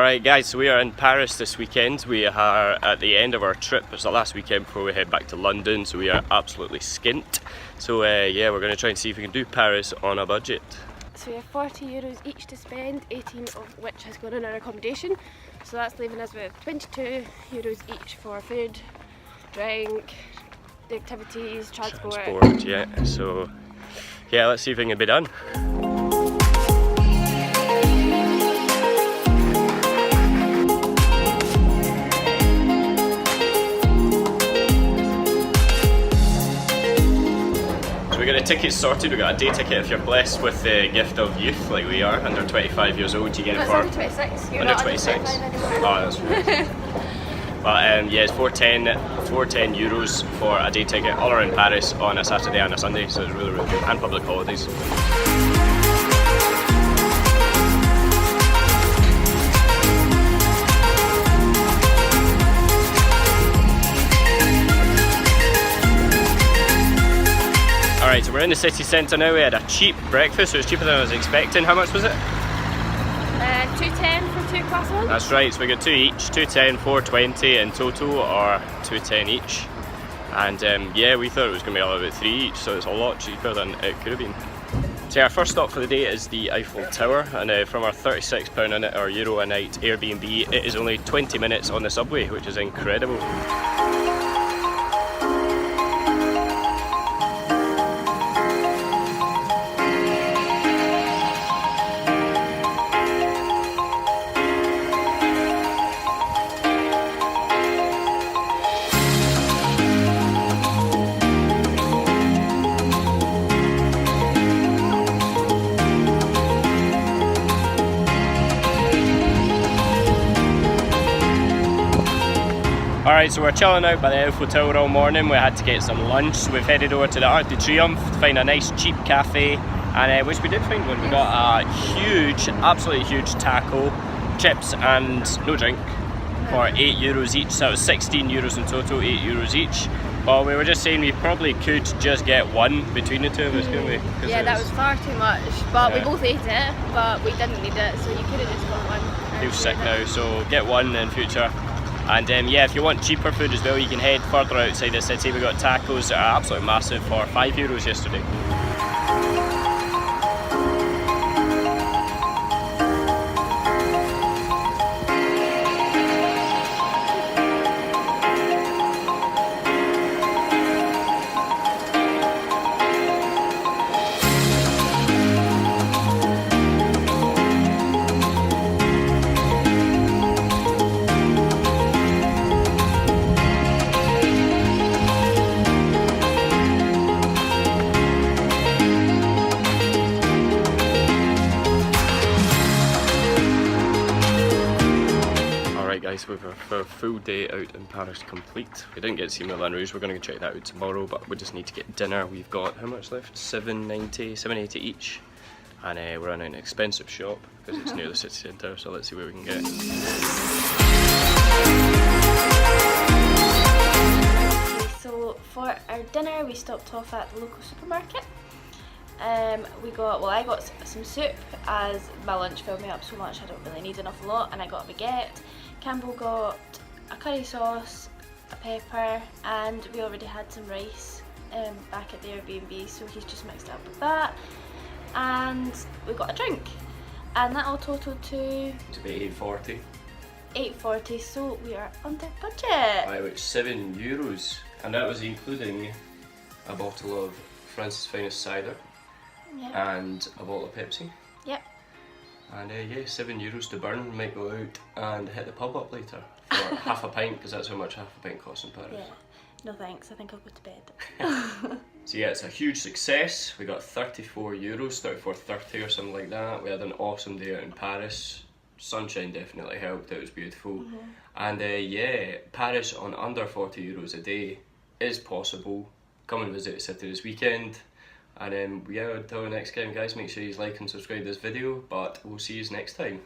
Alright guys, so we are in Paris this weekend. We are at the end of our trip. It's the last weekend before we head back to London, so we are absolutely skint. So yeah, we're going to try and see if we can do Paris on a budget. So we have €40 each to spend, 18 of which has gone on our accommodation. So that's leaving us with €22 each for food, drink, the activities, transport. Yeah. So yeah, let's see if it can be done. We got a ticket sorted. We got a day ticket if you're blessed with the gift of youth like we are, under 25 years old. You get it for under 26. You're under not 26. Under 25 oh, that's right. But yeah, it's €410 for a day ticket all around Paris on a Saturday and a Sunday, so it's really good, and public holidays. Alright, so we're in the city centre now. We had a cheap breakfast, so it's cheaper than I was expecting. How much was it? $2.10 for 2 croissants. That's right, so we got 2 each, $2.10, $4.20 in total, or $2.10 each. And yeah, we thought it was going to be all about 3 each, so it's a lot cheaper than it could have been. So our first stop for the day is the Eiffel Tower, and from our £36 a night or euro a night Airbnb, it is only 20 minutes on the subway, which is incredible. Alright, so we're chilling out by the Eiffel Tower all morning. We had to get some lunch, so we've headed over to the Arc de Triomphe to find a nice cheap cafe, and which we did find one. We got a huge, absolutely huge taco, chips and no drink for €8 each, so it was €16 in total, €8 each. But we were just saying we probably could just get one between the two of us, couldn't we? Yeah, that was far too much, but we both ate it, but we didn't need it, so you could have just got one. Feel sick now, so get one in future. And yeah, if you want cheaper food as well, you can head further outside the city. We got tacos that are absolutely massive for €5 yesterday. Guys, we've our full day out in Paris complete. We didn't get to see Moulin Rouge. We're going to check that out tomorrow, but we just need to get dinner. We've got how much left? $7.80 each, and we're in an expensive shop because it's near the city centre. So let's see where we can get. Okay, so for our dinner, we stopped off at the local supermarket. I got some soup, as my lunch filled me up so much I don't really need an awful lot, and I got a baguette. Campbell got a curry sauce, a pepper, and we already had some rice back at the Airbnb, so he's just mixed it up with that. And we got a drink, and that all totaled to $8.40. $8.40, so we are under budget. Right, which €7, and that was including a bottle of France's Finest cider. Yep. And a bottle of Pepsi. Yep. And yeah, €7 to burn. Might go out and hit the pub up later for half a pint, because that's how much half a pint costs in Paris. Yeah. No thanks, I think I'll go to bed. So yeah, it's a huge success. We got €34, €34.30 or something like that. We had an awesome day out in Paris. Sunshine definitely helped, it was beautiful. And yeah, Paris on under €40 a day is possible. Come and visit the city this weekend. And yeah, until the next time guys, make sure you like and subscribe this video, but we'll see you next time.